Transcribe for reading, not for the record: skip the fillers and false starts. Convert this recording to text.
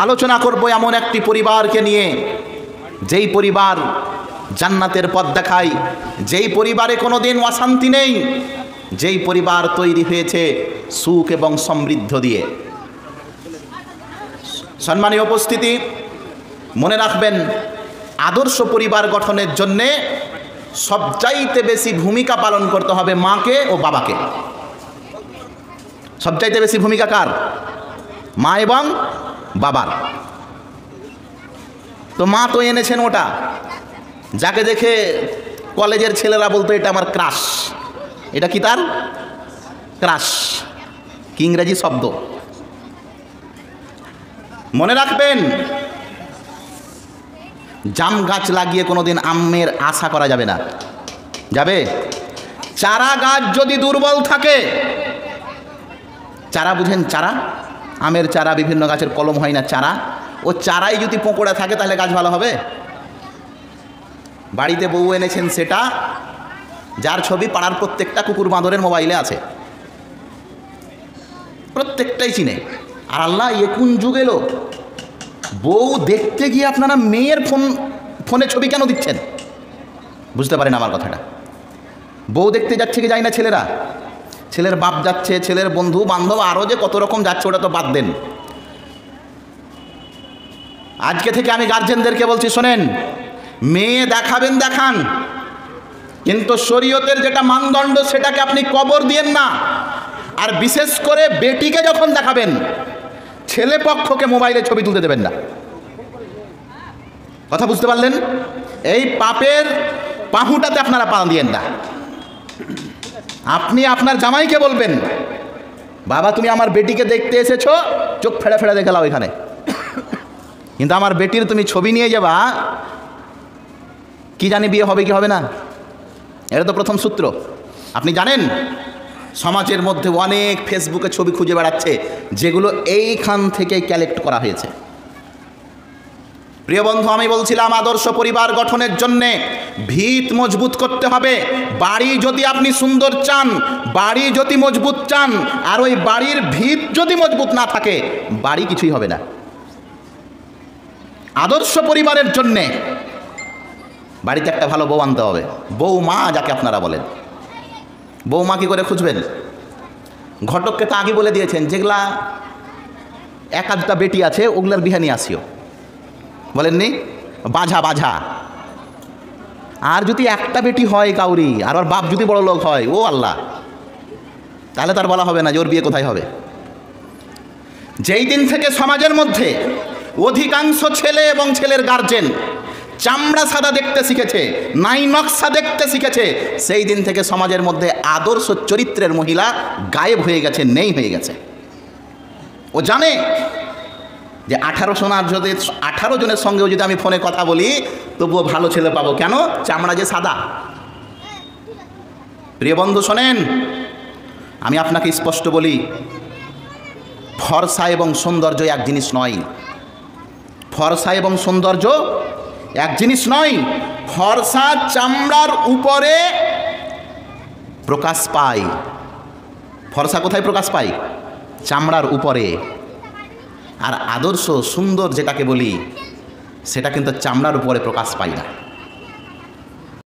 আলোচনা করব এমন একটি পরিবারকে নিয়ে, যেই পরিবার জান্নাতের পথ দেখায়, যেই পরিবারে কোনো দিন অশান্তি নেই, যেই পরিবার তৈরি হয়েছে সুখ এবং সমৃদ্ধ দিয়ে। সম্মানীয় উপস্থিতি, মনে রাখবেন, আদর্শ পরিবার গঠনের জন্যে সবচাইতে বেশি ভূমিকা পালন করতে হবে মাকে ও বাবাকে। সবচাইতে বেশি ভূমিকা কার? মা এবং বাবার। তো মা তো এনেছেন ওটা, যাকে দেখে কলেজের ছেলেরা বলতো এটা আমার ক্রাশ। এটা কি? তার ক্রাশ, কি ইংরেজি শব্দ। মনে রাখবেন, জাম গাছ লাগিয়ে কোনোদিন আমের আশা করা যাবে না। যাবে? চারা গাছ যদি দুর্বল থাকে, চারা বুঝেন? চারা, আমের চারা, বিভিন্ন গাছের কলম হয় না, চারা, ও চারাই যদি পোঁকড়ে থাকে তাহলে গাছ ভালো হবে? বাড়িতে বউ এনেছেন সেটা, যার ছবি পাড়ার প্রত্যেকটা কুকুর বাঁদরের মোবাইলে আছে, প্রত্যেকটাই চিনে। আর আল্লাহ, এ কোন যুগ এলো? বউ দেখতে গিয়ে আপনারা মেয়ের ফোনে ছবি কেন দিচ্ছেন? বুঝতে পারেন আমার কথাটা? বউ দেখতে যাচ্ছে কি যায় না ছেলেরা? ছেলের বাপ যাচ্ছে, ছেলের বন্ধু বান্ধব আরও যে কত রকম যাচ্ছে, ওটা তো বাদ দেন। আজকে থেকে আমি গার্জেনদেরকে বলছি, শোনেন, মেয়ে দেখাবেন দেখান, কিন্তু শরীয়তের যেটা মানদণ্ড সেটাকে আপনি কবর দিয়েন না। আর বিশেষ করে বেটিকে যখন দেখাবেন, ছেলে পক্ষকে মোবাইলে ছবি তুলতে দেবেন না। কথা বুঝতে পারলেন? এই পাপের পাহুটাতে আপনারা পা দিয়েন না। আপনি আপনার জামাইকে বলবেন, বাবা তুমি আমার বেটিকে দেখতে এসেছো, চোখ ফেড়ে ফেড়ে দেখে লাও এখানে, কিন্তু আমার বেটির তুমি ছবি নিয়ে যাবা, কি জানি বিয়ে হবে কি হবে না। এটা তো প্রথম সূত্র। আপনি জানেন, সমাজের মধ্যে অনেক ফেসবুকে ছবি খুঁজে বেড়াচ্ছে যেগুলো এইখান থেকে কালেক্ট করা হয়েছে। প্রিয় বন্ধু, আমি বলছিলাম আদর্শ পরিবার গঠনের জন্যে ভিত মজবুত করতে হবে। বাড়ি যদি আপনি সুন্দর চান, বাড়ি যদি মজবুত চান, আর ওই বাড়ির ভিত যদি মজবুত না থাকে, বাড়ি কিছুই হবে না। আদর্শ পরিবারের জন্যে বাড়িতে একটা ভালো বউ আনতে হবে, বৌমা যাকে আপনারা বলেন। বৌমা কি করে খুঁজবেন? ঘটককে তো আগে বলে দিয়েছেন, যেগুলা এক আধটা বেটি আছে ওগুলার বিহা নিয়ে আসিও, বলেননি? বাঝা বাঝা। আর যদি একটা বেটি হয় কাউরি, আর ওর বাপ যদি বড় লোক হয়, ও আল্লাহ, তাহলে তার বলা হবে না যে ওর বিয়ে কোথায় হবে। যেই দিন থেকে সমাজের মধ্যে অধিকাংশ ছেলে এবং ছেলের গার্জেন চামড়া সাদা দেখতে শিখেছে, নাই নকশা দেখতে শিখেছে, সেই দিন থেকে সমাজের মধ্যে আদর্শ চরিত্রের মহিলা গায়েব হয়ে গেছে, নেই হয়ে গেছে। ও জানে যে 18 জনের সঙ্গেও যদি আমি ফোনে কথা বলি তবুও ভালো ছেলে পাবো, কেন? চামড়া যে সাদা। প্রিয় বন্ধু শোনেন, আমি আপনাকে স্পষ্ট বলি, ফর্সা এবং সৌন্দর্য এক জিনিস নয়। ফর্সা এবং সৌন্দর্য এক জিনিস নয়। ফর্সা চামড়ার উপরে প্রকাশ পায়। ফর্সা কোথায় প্রকাশ পায়? চামড়ার উপরে। আর আদর্শ সুন্দর যেটাকে বলি, সেটা কিন্তু চামড়ার উপরে প্রকাশ পায় না।